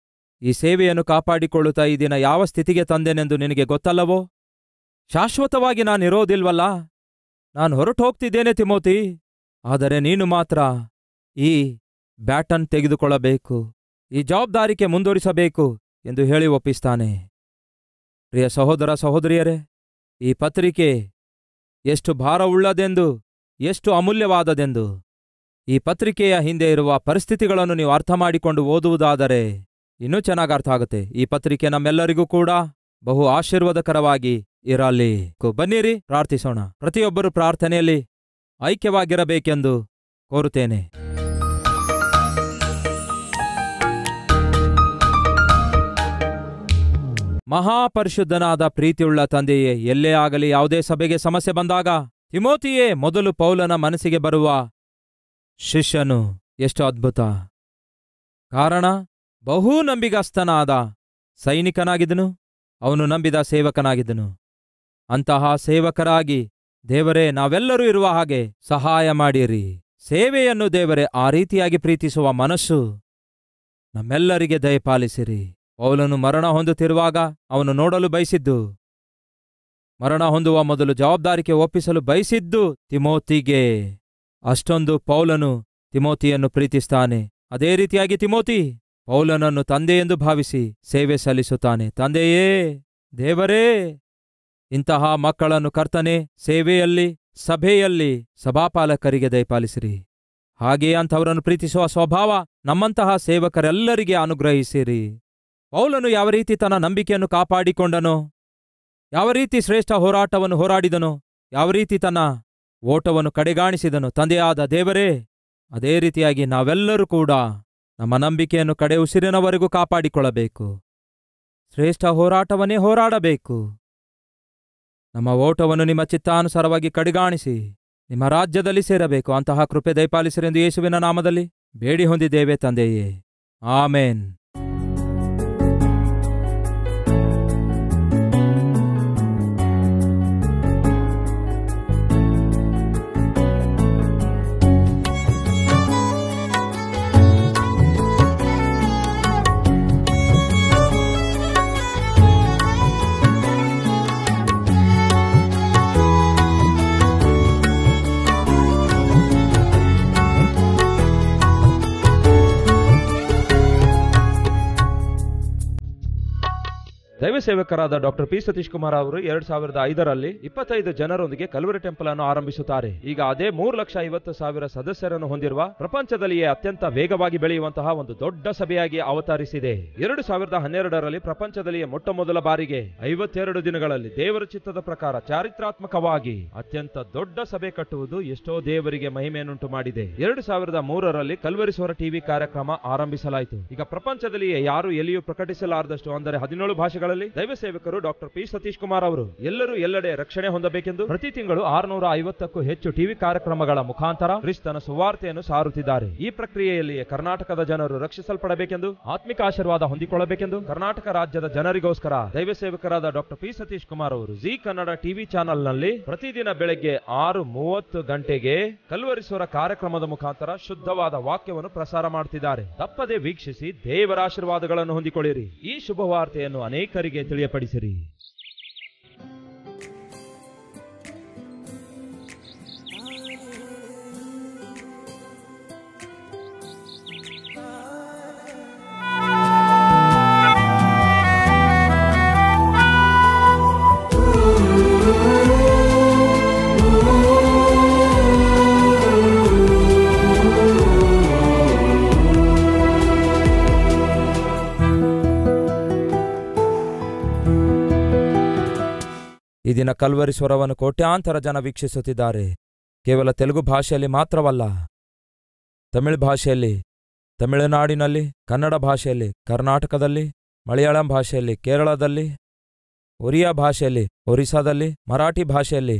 ಈ ಸೇವೆಯನ್ನು ಕಾಪಾಡಿಕೊಳ್ಳುತ್ತಾ ಈ ದಿನ ಯಾವ ಸ್ಥಿತಿಗೆ ತಂದೆನೆಂದು ನಿನಗೆ ಗೊತ್ತಲ್ಲವೋ? ಶಾಶ್ವತವಾಗಿ ನಾನಿರೋದಿಲ್ವಲ್ಲ, ನಾನು ಹೊರಟು ಹೋಗ್ತಿದ್ದೇನೆ ತಿಮೋತಿ. ಆದರೆ ನೀನು ಮಾತ್ರ ಈ ಬ್ಯಾಟನ್ ತೆಗೆದುಕೊಳ್ಳಬೇಕು, ಈ ಜವಾಬ್ದಾರಿಕೆ ಮುಂದುವರಿಸಬೇಕು ಎಂದು ಹೇಳಿ ಒಪ್ಪಿಸ್ತಾನೆ. ಪ್ರಿಯ ಸಹೋದರ ಸಹೋದರಿಯರೇ, ಈ ಪತ್ರಿಕೆ ಎಷ್ಟು ಭಾರವುಳ್ಳದೆಂದು, ಎಷ್ಟು ಅಮೂಲ್ಯವಾದದೆಂದು ಈ ಪತ್ರಿಕೆಯ ಹಿಂದೆ ಇರುವ ಪರಿಸ್ಥಿತಿಗಳನ್ನು ನೀವು ಅರ್ಥ ಮಾಡಿಕೊಂಡು ಓದುವುದಾದರೆ ಇನ್ನೂ ಚೆನ್ನಾಗಿ ಅರ್ಥ ಆಗುತ್ತೆ. ಈ ಪತ್ರಿಕೆ ನಮ್ಮೆಲ್ಲರಿಗೂ ಕೂಡ ಬಹು ಆಶೀರ್ವಾದಕರವಾಗಿ ಇರಲಿ. ಬನ್ನಿರಿ ಪ್ರಾರ್ಥಿಸೋಣ. ಪ್ರತಿಯೊಬ್ಬರು ಪ್ರಾರ್ಥನೆಯಲ್ಲಿ ಐಕ್ಯವಾಗಿರಬೇಕೆಂದು ಕೋರುತ್ತೇನೆ. ಮಹಾಪರಿಶುದ್ಧನಾದ ಪ್ರೀತಿಯುಳ್ಳ ತಂದೆಯೇ, ಎಲ್ಲೇ ಆಗಲಿ ಯಾವುದೇ ಸಭೆಗೆ ಸಮಸ್ಯೆ ಬಂದಾಗ ತಿಮೋತಿಯೇ ಮೊದಲು ಪೌಲನ ಮನಸ್ಸಿಗೆ ಬರುವ ಶಿಷ್ಯನು. ಎಷ್ಟು ಅದ್ಭುತ! ಕಾರಣ ಬಹು ನಂಬಿಗಸ್ತನಾದ ಸೈನಿಕನಾಗಿದ್ದನು, ಅವನು ನಂಬಿದ ಸೇವಕನಾಗಿದ್ದನು. ಅಂತಹ ಸೇವಕರಾಗಿ ದೇವರೇ ನಾವೆಲ್ಲರೂ ಇರುವ ಹಾಗೆ ಸಹಾಯ ಮಾಡಿರಿ. ಸೇವೆಯನ್ನು ದೇವರೇ ಆ ರೀತಿಯಾಗಿ ಪ್ರೀತಿಸುವ ಮನಸ್ಸು ನಮ್ಮೆಲ್ಲರಿಗೆ ದಯಪಾಲಿಸಿರಿ. ಪೌಲನು ಮರಣ ಹೊಂದುತ್ತಿರುವಾಗ ಅವನು ನೋಡಲು ಬಯಸಿದ್ದು, ಮರಣ ಹೊಂದುವ ಮೊದಲು ಜವಾಬ್ದಾರಿಕೆ ಒಪ್ಪಿಸಲು ಬಯಸಿದ್ದು ತಿಮೋತಿಗೆ. ಅಷ್ಟೊಂದು ಪೌಲನು ತಿಮೋತಿಯನ್ನು ಪ್ರೀತಿಸ್ತಾನೆ. ಅದೇ ರೀತಿಯಾಗಿ ತಿಮೋತಿ ಪೌಲನನ್ನು ತಂದೆಯೆಂದು ಭಾವಿಸಿ ಸೇವೆ ಸಲ್ಲಿಸುತ್ತಾನೆ. ತಂದೆಯೇ, ದೇವರೇ, ಇಂತಹ ಮಕ್ಕಳನ್ನು ಕರ್ತನೆ ಸೇವೆಯಲ್ಲಿ, ಸಭೆಯಲ್ಲಿ ಸಭಾಪಾಲಕರಿಗೆ ದಯಪಾಲಿಸಿರಿ. ಹಾಗೆಯೇ ಅಂಥವರನ್ನು ಪ್ರೀತಿಸುವ ಸ್ವಭಾವ ನಮ್ಮಂತಹ ಸೇವಕರೆಲ್ಲರಿಗೆ ಅನುಗ್ರಹಿಸಿರಿ. ಪೌಲನು ಯಾವ ರೀತಿ ತನ್ನ ನಂಬಿಕೆಯನ್ನು ಕಾಪಾಡಿಕೊಂಡನೋ, ಯಾವ ರೀತಿ ಶ್ರೇಷ್ಠ ಹೋರಾಟವನ್ನು ಹೋರಾಡಿದನೋ, ಯಾವ ರೀತಿ ತನ್ನ ಓಟವನ್ನು ಕಡೆಗಾಣಿಸಿದನು ತಂದೆಯಾದ ದೇವರೇ, ಅದೇ ರೀತಿಯಾಗಿ ನಾವೆಲ್ಲರೂ ಕೂಡ ನಮ್ಮ ನಂಬಿಕೆಯನ್ನು ಕಡೆ ಉಸಿರಿನವರೆಗೂ ಕಾಪಾಡಿಕೊಳ್ಳಬೇಕು. ಶ್ರೇಷ್ಠ ಹೋರಾಟವನ್ನೇ ಹೋರಾಡಬೇಕು. ನಮ್ಮ ಓಟವನ್ನು ನಿಮ್ಮ ಚಿತ್ತಾನುಸಾರವಾಗಿ ಕಡೆಗಾಣಿಸಿ ನಿಮ್ಮ ರಾಜ್ಯದಲ್ಲಿ ಸೇರಬೇಕು. ಅಂತಹ ಕೃಪೆ ದಯಪಾಲಿಸಿರೆಂದು ಯೇಸುವಿನ ನಾಮದಲ್ಲಿ ಬೇಡಿ ಹೊಂದಿದ್ದೇವೆ ತಂದೆಯೇ, ಆಮೇನ್. ದೈವ ಸೇವಕರಾದ Dr.P.Satish ಕುಮಾರ್ ಅವರು 2005ರಲ್ಲಿ 25 ಜನರೊಂದಿಗೆ ಕಲ್ವರಿ ಟೆಂಪಲ್ ಅನ್ನು ಆರಂಭಿಸುತ್ತಾರೆ. ಈಗ ಅದೇ 3,50,000 ಸದಸ್ಯರನ್ನು ಹೊಂದಿರುವ ಪ್ರಪಂಚದಲ್ಲಿಯೇ ಅತ್ಯಂತ ವೇಗವಾಗಿ ಬೆಳೆಯುವಂತಹ ಒಂದು ದೊಡ್ಡ ಸಭೆಯಾಗಿ ಅವತರಿಸಿದೆ. 2012ರಲ್ಲಿ ಪ್ರಪಂಚದಲ್ಲಿಯೇ ಮೊಟ್ಟಮೊದಲ ಬಾರಿಗೆ 52 ದಿನಗಳಲ್ಲಿ ದೇವರ ಚಿತ್ತದ ಪ್ರಕಾರ ಚಾರಿತ್ರಾತ್ಮಕವಾಗಿ ಅತ್ಯಂತ ದೊಡ್ಡ ಸಭೆ ಕಟ್ಟುವುದು ಎಷ್ಟೋ ದೇವರಿಗೆ ಮಹಿಮೆಯನ್ನುಂಟು ಮಾಡಿದೆ. 2003ರಲ್ಲಿ ಕಲ್ವರಿ ಸ್ವರ ಟಿವಿ ಕಾರ್ಯಕ್ರಮ ಆರಂಭಿಸಲಾಯಿತು. ಈಗ ಪ್ರಪಂಚದಲ್ಲಿಯೇ ಯಾರು ಎಲ್ಲಿಯೂ ಪ್ರಕಟಿಸಲಾರದಷ್ಟು ಅಂದರೆ 17 ಭಾಷೆಗಳಲ್ಲಿ ದೈವ ಸೇವಕರು Dr.P.Satish ಕುಮಾರ್ ಅವರು ಎಲ್ಲರೂ ಎಲ್ಲೆಡೆ ರಕ್ಷಣೆ ಹೊಂದಬೇಕೆಂದು ಪ್ರತಿ ತಿಂಗಳು 650ಕ್ಕೂ ಹೆಚ್ಚು ಟಿವಿ ಕಾರ್ಯಕ್ರಮಗಳ ಮುಖಾಂತರ ಕ್ರಿಸ್ತನ ಸುವಾರ್ತೆಯನ್ನು ಸಾರುತ್ತಿದ್ದಾರೆ. ಈ ಪ್ರಕ್ರಿಯೆಯಲ್ಲಿ ಕರ್ನಾಟಕದ ಜನರು ರಕ್ಷಿಸಲ್ಪಡಬೇಕೆಂದು, ಆತ್ಮಿಕ ಆಶೀರ್ವಾದ ಹೊಂದಿಕೊಳ್ಳಬೇಕೆಂದು ಕರ್ನಾಟಕ ರಾಜ್ಯದ ಜನರಿಗೋಸ್ಕರ ದೈವ ಸೇವಕರಾದ Dr.P.Satish ಕುಮಾರ್ ಅವರು ಜಿ ಕನ್ನಡ ಟಿವಿ ಚಾನೆಲ್ ನಲ್ಲಿ ಪ್ರತಿದಿನ ಬೆಳಗ್ಗೆ 6:30 ಗಂಟೆಗೆ ಕಲ್ವರಿ ಸ್ವರ ಕಾರ್ಯಕ್ರಮದ ಮುಖಾಂತರ ಶುದ್ಧವಾದ ವಾಕ್ಯವನ್ನು ಪ್ರಸಾರ ಮಾಡುತ್ತಿದ್ದಾರೆ. ತಪ್ಪದೆ ವೀಕ್ಷಿಸಿ ದೇವರ ಆಶೀರ್ವಾದಗಳನ್ನು ಹೊಂದಿಕೊಳ್ಳಿರಿ. ಈ ಶುಭವಾರ್ತೆಯನ್ನು ಅನೇಕರಿಗೆ ತಿಳಿಯಪಡಿಸಿರಿ. ಕಲ್ವರಿ ಸ್ವರವನ್ನು ಕೋಟ್ಯಾಂತರ ಜನ ವೀಕ್ಷಿಸುತ್ತಿದ್ದಾರೆ. ಕೇವಲ ತೆಲುಗು ಭಾಷೆಯಲ್ಲಿ ಮಾತ್ರವಲ್ಲ, ತಮಿಳು ಭಾಷೆಯಲ್ಲಿ ತಮಿಳುನಾಡಿನಲ್ಲಿ, ಕನ್ನಡ ಭಾಷೆಯಲ್ಲಿ ಕರ್ನಾಟಕದಲ್ಲಿ, ಮಲಯಾಳಂ ಭಾಷೆಯಲ್ಲಿ ಕೇರಳದಲ್ಲಿ, ಒರಿಯಾ ಭಾಷೆಯಲ್ಲಿ ಒರಿಸ್ಸಾದಲ್ಲಿ, ಮರಾಠಿ ಭಾಷೆಯಲ್ಲಿ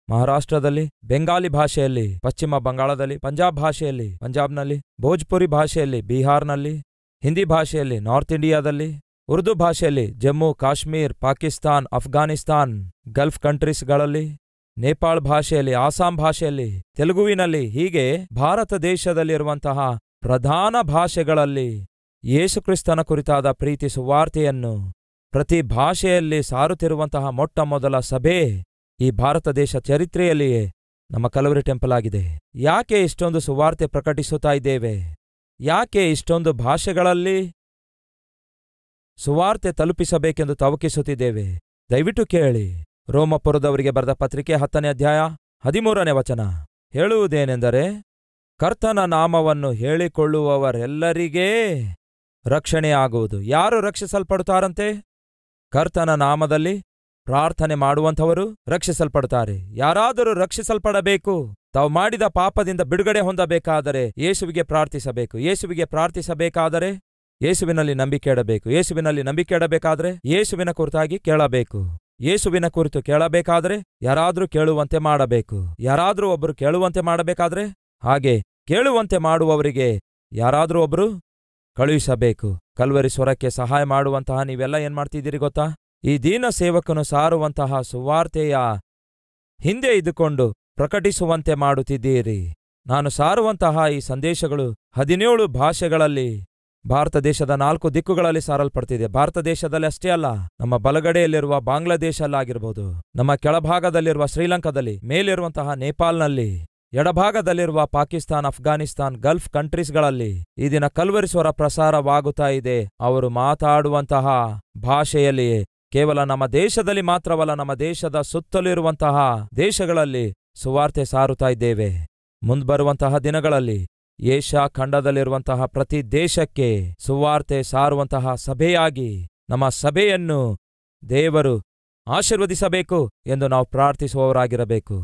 ಮಹಾರಾಷ್ಟ್ರದಲ್ಲಿ, ಬೆಂಗಾಲಿ ಭಾಷೆಯಲ್ಲಿ ಪಶ್ಚಿಮ ಬಂಗಾಳದಲ್ಲಿ, ಪಂಜಾಬ್ ಭಾಷೆಯಲ್ಲಿ ಪಂಜಾಬ್ನಲ್ಲಿ, ಭೋಜ್ಪುರಿ ಭಾಷೆಯಲ್ಲಿ ಬಿಹಾರ್ನಲ್ಲಿ, ಹಿಂದಿ ಭಾಷೆಯಲ್ಲಿ ನಾರ್ತ್ ಇಂಡಿಯಾದಲ್ಲಿ, ಉರ್ದು ಭಾಷೆಯಲ್ಲಿ ಜಮ್ಮು ಕಾಶ್ಮೀರ್, ಪಾಕಿಸ್ತಾನ್, ಅಫ್ಘಾನಿಸ್ತಾನ್, ಗಲ್ಫ್ ಕಂಟ್ರೀಸ್ಗಳಲ್ಲಿ, ನೇಪಾಳ್ ಭಾಷೆಯಲ್ಲಿ, ಆಸಾಂ ಭಾಷೆಯಲ್ಲಿ, ತೆಲುಗುವಿನಲ್ಲಿ, ಹೀಗೆ ಭಾರತ ದೇಶದಲ್ಲಿರುವಂತಹ ಪ್ರಧಾನ ಭಾಷೆಗಳಲ್ಲಿ ಯೇಸುಕ್ರಿಸ್ತನ ಕುರಿತಾದ ಪ್ರೀತಿ ಸುವಾರ್ತೆಯನ್ನು ಪ್ರತಿ ಭಾಷೆಯಲ್ಲಿ ಸಾರುತ್ತಿರುವಂತಹ ಮೊಟ್ಟ ಮೊದಲ ಸಭೆ ಈ ಭಾರತ ದೇಶ ಚರಿತ್ರೆಯಲ್ಲಿಯೇ ನಮ್ಮ ಕಲ್ವರಿ ಟೆಂಪಲ್ ಆಗಿದೆ. ಯಾಕೆ ಇಷ್ಟೊಂದು ಸುವಾರ್ತೆ ಪ್ರಕಟಿಸುತ್ತಾ ಇದ್ದೇವೆ? ಯಾಕೆ ಇಷ್ಟೊಂದು ಭಾಷೆಗಳಲ್ಲಿ ಸುವಾರ್ತೆ ತಲುಪಿಸಬೇಕೆಂದು ತವಕಿಸುತ್ತಿದ್ದೇವೆ? ದಯವಿಟ್ಟು ಕೇಳಿ. ರೋಮಪುರದವರಿಗೆ ಬರೆದ ಪತ್ರಿಕೆ 10ನೇ ಅಧ್ಯಾಯ 13ನೇ ವಚನ ಹೇಳುವುದೇನೆಂದರೆ, ಕರ್ತನ ನಾಮವನ್ನು ಹೇಳಿಕೊಳ್ಳುವವರೆಲ್ಲರಿಗೇ ರಕ್ಷಣೆಯಾಗುವುದು. ಯಾರು ರಕ್ಷಿಸಲ್ಪಡುತ್ತಾರಂತೆ? ಕರ್ತನ ನಾಮದಲ್ಲಿ ಪ್ರಾರ್ಥನೆ ಮಾಡುವಂಥವರು ರಕ್ಷಿಸಲ್ಪಡುತ್ತಾರೆ. ಯಾರಾದರೂ ರಕ್ಷಿಸಲ್ಪಡಬೇಕು, ತಾವು ಮಾಡಿದ ಪಾಪದಿಂದ ಬಿಡುಗಡೆ ಹೊಂದಬೇಕಾದರೆ ಯೇಸುವಿಗೆ ಪ್ರಾರ್ಥಿಸಬೇಕು. ಯೇಸುವಿಗೆ ಪ್ರಾರ್ಥಿಸಬೇಕಾದರೆ ಯೇಸುವಿನಲ್ಲಿ ನಂಬಿಕೆ ಇಡಬೇಕು. ಯೇಸುವಿನಲ್ಲಿ ನಂಬಿಕೆ ಇಡಬೇಕಾದರೆ ಯೇಸುವಿನ ಕುರಿತಾಗಿ ಕೇಳಬೇಕು. ಯೇಸುವಿನ ಕುರಿತು ಕೇಳಬೇಕಾದರೆ ಯಾರಾದರೂ ಕೇಳುವಂತೆ ಮಾಡಬೇಕು. ಯಾರಾದರೂ ಒಬ್ಬರು ಕೇಳುವಂತೆ ಮಾಡಬೇಕಾದ್ರೆ ಹಾಗೆ ಕೇಳುವಂತೆ ಮಾಡುವವರಿಗೆ ಯಾರಾದರೂ ಒಬ್ಬರು ಕಳುಹಿಸಬೇಕು. ಕಲ್ವರಿ ಸ್ವರಕ್ಕೆ ಸಹಾಯ ಮಾಡುವಂತಹ ನೀವೆಲ್ಲ ಏನ್ ಮಾಡ್ತಿದ್ದೀರಿ ಗೊತ್ತಾ? ಈ ದೀನ ಸೇವಕನು ಸಾರುವಂತಹ ಸುವಾರ್ತೆಯ ಹಿಂದೆ ಇದ್ದುಕೊಂಡು ಪ್ರಕಟಿಸುವಂತೆ ಮಾಡುತ್ತಿದ್ದೀರಿ. ನಾನು ಸಾರುವಂತಹ ಈ ಸಂದೇಶಗಳು 17 ಭಾಷೆಗಳಲ್ಲಿ ಭಾರತ ದೇಶದ 4 ದಿಕ್ಕುಗಳಲ್ಲಿ ಸಾರಲ್ಪಡ್ತಿದೆ. ಭಾರತ ದೇಶದಲ್ಲಿ ಅಷ್ಟೇ ಅಲ್ಲ, ನಮ್ಮ ಬಲಗಡೆಯಲ್ಲಿರುವ ಬಾಂಗ್ಲಾದೇಶಲ್ಲಾಗಿರ್ಬೋದು, ನಮ್ಮ ಕೆಳಭಾಗದಲ್ಲಿರುವ ಶ್ರೀಲಂಕಾದಲ್ಲಿ, ಮೇಲಿರುವಂತಹ ನೇಪಾಲ್ನಲ್ಲಿ, ಎಡಭಾಗದಲ್ಲಿರುವ ಪಾಕಿಸ್ತಾನ್, ಅಫ್ಘಾನಿಸ್ತಾನ್, ಗಲ್ಫ್ ಕಂಟ್ರೀಸ್ಗಳಲ್ಲಿ ಈ ದಿನ ಕಲ್ವರಿ ಸ್ವರ ಪ್ರಸಾರವಾಗುತ್ತಾ ಇದೆ. ಅವರು ಮಾತಾಡುವಂತಹ ಭಾಷೆಯಲ್ಲಿಯೇ ಕೇವಲ ನಮ್ಮ ದೇಶದಲ್ಲಿ ಮಾತ್ರವಲ್ಲ, ನಮ್ಮ ದೇಶದ ಸುತ್ತಲಿರುವಂತಹ ದೇಶಗಳಲ್ಲಿ ಸುವಾರ್ತೆ ಸಾರುತ್ತಾ ಇದ್ದೇವೆ. ಮುಂದ್ಬರುವಂತಹ ದಿನಗಳಲ್ಲಿ ಏಷ್ಯಾ ಖಂಡದಲ್ಲಿರುವಂತಹ ಪ್ರತಿ ದೇಶಕ್ಕೆ ಸುವಾರ್ತೆ ಸಾರುವಂತಹ ಸಭೆಯಾಗಿ ನಮ್ಮ ಸಭೆಯನ್ನು ದೇವರು ಆಶೀರ್ವದಿಸಬೇಕು ಎಂದು ನಾವು ಪ್ರಾರ್ಥಿಸುವವರಾಗಿರಬೇಕು.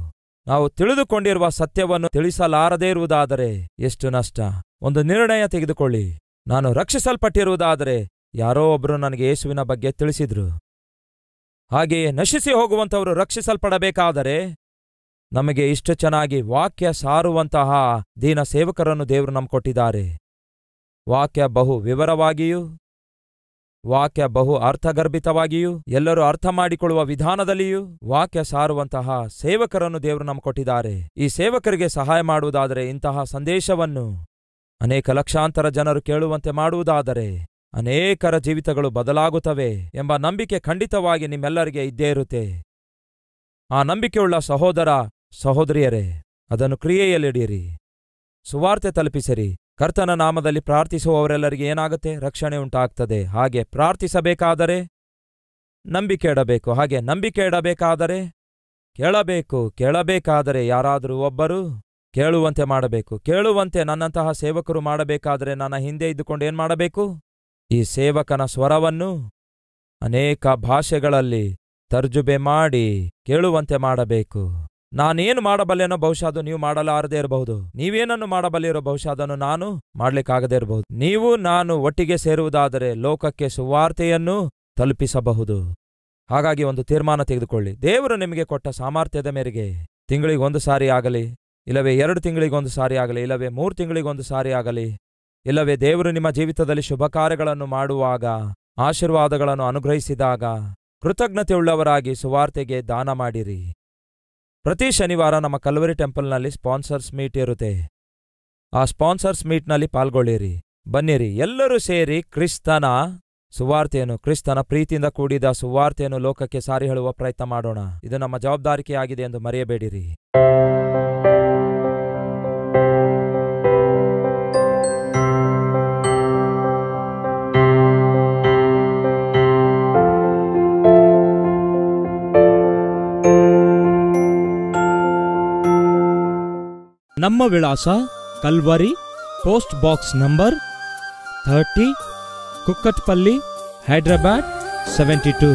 ನಾವು ತಿಳಿದುಕೊಂಡಿರುವ ಸತ್ಯವನ್ನು ತಿಳಿಸಲಾರದೇ ಇರುವುದಾದರೆ ಎಷ್ಟು ನಷ್ಟ. ಒಂದು ನಿರ್ಣಯ ತೆಗೆದುಕೊಳ್ಳಿ. ನಾನು ರಕ್ಷಿಸಲ್ಪಟ್ಟಿರುವುದಾದರೆ ಯಾರೋ ಒಬ್ಬರು ನನಗೆ ಯೇಸುವಿನ ಬಗ್ಗೆ ತಿಳಿಸಿದ್ರು. ಹಾಗೆಯೇ ನಶಿಸಿ ಹೋಗುವಂಥವರು ರಕ್ಷಿಸಲ್ಪಡಬೇಕಾದರೆ ನಮಗೆ ಇಷ್ಟು ಚೆನ್ನಾಗಿ ವಾಕ್ಯ ಸಾರುವಂತಹ ದೀನ ಸೇವಕರನ್ನು ದೇವರು ನಮ್ಗೆ ಕೊಟ್ಟಿದ್ದಾರೆ. ವಾಕ್ಯ ಬಹು ವಿವರವಾಗಿಯೂ, ವಾಕ್ಯ ಬಹು ಅರ್ಥಗರ್ಭಿತವಾಗಿಯೂ, ಎಲ್ಲರೂ ಅರ್ಥ ಮಾಡಿಕೊಳ್ಳುವ ವಿಧಾನದಲ್ಲಿಯೂ ವಾಕ್ಯ ಸಾರುವಂತಹ ಸೇವಕರನ್ನು ದೇವರು ನಮ್ಗೆ ಕೊಟ್ಟಿದ್ದಾರೆ. ಈ ಸೇವಕರಿಗೆ ಸಹಾಯ ಮಾಡುವುದಾದರೆ, ಇಂತಹ ಸಂದೇಶವನ್ನು ಅನೇಕ ಲಕ್ಷಾಂತರ ಜನರು ಕೇಳುವಂತೆ ಮಾಡುವುದಾದರೆ ಅನೇಕರ ಜೀವಿತಗಳು ಬದಲಾಗುತ್ತವೆ ಎಂಬ ನಂಬಿಕೆ ಖಂಡಿತವಾಗಿ ನಿಮ್ಮೆಲ್ಲರಿಗೆ ಇದ್ದೇ ಇರುತ್ತೆ. ಆ ನಂಬಿಕೆಯುಳ್ಳ ಸಹೋದರ ಸಹೋದರಿಯರೇ, ಅದನ್ನು ಕ್ರಿಯೆಯಲ್ಲಿಡಿರಿ. ಸುವಾರ್ತೆ ತಲುಪಿಸಿರಿ. ಕರ್ತನ ನಾಮದಲ್ಲಿ ಪ್ರಾರ್ಥಿಸುವವರೆಲ್ಲರಿಗೆ ಏನಾಗುತ್ತೆ? ರಕ್ಷಣೆ ಉಂಟಾಗ್ತದೆ. ಹಾಗೆ ಪ್ರಾರ್ಥಿಸಬೇಕಾದರೆ ನಂಬಿಕೆ ಇಡಬೇಕು. ಹಾಗೆ ನಂಬಿಕೆ ಇಡಬೇಕಾದರೆ ಕೇಳಬೇಕು. ಕೇಳಬೇಕಾದರೆ ಯಾರಾದರೂ ಒಬ್ಬರು ಕೇಳುವಂತೆ ಮಾಡಬೇಕು. ಕೇಳುವಂತೆ ನನ್ನಂತಹ ಸೇವಕರು ಮಾಡಬೇಕಾದರೆ ನನ್ನ ಹಿಂದೆ ಇದ್ದುಕೊಂಡು ಏನ್ ಮಾಡಬೇಕು? ಈ ಸೇವಕನ ಸ್ವರವನ್ನು ಅನೇಕ ಭಾಷೆಗಳಲ್ಲಿ ತರ್ಜುಮೆ ಮಾಡಿ ಕೇಳುವಂತೆ ಮಾಡಬೇಕು. ನಾನೇನು ಮಾಡಬಲ್ಲೆನೋ ಬಹುಶಃ ಅದು ನೀವು ಮಾಡಲಾರದೇ ಇರಬಹುದು. ನೀವೇನನ್ನು ಮಾಡಬಲ್ಲಿರೋ ಬಹುಶಃ ಅದನ್ನು ನಾನು ಮಾಡ್ಲಿಕ್ಕಾಗದೇ ಇರಬಹುದು. ನೀವು ನಾನು ಒಟ್ಟಿಗೆ ಸೇರುವುದಾದರೆ ಲೋಕಕ್ಕೆ ಸುವಾರ್ತೆಯನ್ನು ತಲುಪಿಸಬಹುದು. ಹಾಗಾಗಿ ಒಂದು ತೀರ್ಮಾನ ತೆಗೆದುಕೊಳ್ಳಿ. ದೇವರು ನಿಮಗೆ ಕೊಟ್ಟ ಸಾಮರ್ಥ್ಯದ ಮೇರೆಗೆ ತಿಂಗಳಿಗೆ 1 ಸಾರಿ ಆಗಲಿ, ಇಲ್ಲವೇ 2 ತಿಂಗಳಿಗೆ 1 ಸಾರಿ ಆಗಲಿ, ಇಲ್ಲವೇ 3 ತಿಂಗಳಿಗೆ 1 ಸಾರಿ ಆಗಲಿ, ಇಲ್ಲವೇ ದೇವರು ನಿಮ್ಮ ಜೀವಿತದಲ್ಲಿ ಶುಭ ಕಾರ್ಯಗಳನ್ನು ಮಾಡುವಾಗ, ಆಶೀರ್ವಾದಗಳನ್ನು ಅನುಗ್ರಹಿಸಿದಾಗ ಕೃತಜ್ಞತೆಯುಳ್ಳವರಾಗಿ ಸುವಾರ್ತೆಗೆ ದಾನ ಮಾಡಿರಿ. ಪ್ರತಿ ಶನಿವಾರ ನಮ್ಮ ಕಲ್ವರಿ ಟೆಂಪಲ್ನಲ್ಲಿ ಸ್ಪಾನ್ಸರ್ಸ್ ಮೀಟ್ ಇರುತ್ತೆ. ಆ ಸ್ಪಾನ್ಸರ್ಸ್ ಮೀಟ್ನಲ್ಲಿ ಪಾಲ್ಗೊಳ್ಳಿರಿ. ಬನ್ನಿರಿ, ಎಲ್ಲರೂ ಸೇರಿ ಕ್ರಿಸ್ತನ ಸುವಾರ್ತೆಯನ್ನು, ಕ್ರಿಸ್ತನ ಪ್ರೀತಿಯಿಂದ ಕೂಡಿದ ಸುವಾರ್ತೆಯನ್ನು ಲೋಕಕ್ಕೆ ಸಾರಿ ಹೇಳುವ ಪ್ರಯತ್ನ ಮಾಡೋಣ. ಇದು ನಮ್ಮ ಜವಾಬ್ದಾರಿಕೆಯಾಗಿದೆ ಎಂದು ಮರೆಯಬೇಡಿರಿ. ನಮ್ಮ ವಿಳಾಸ Calvary, post box number 30, Kukatpally, Hyderabad 72.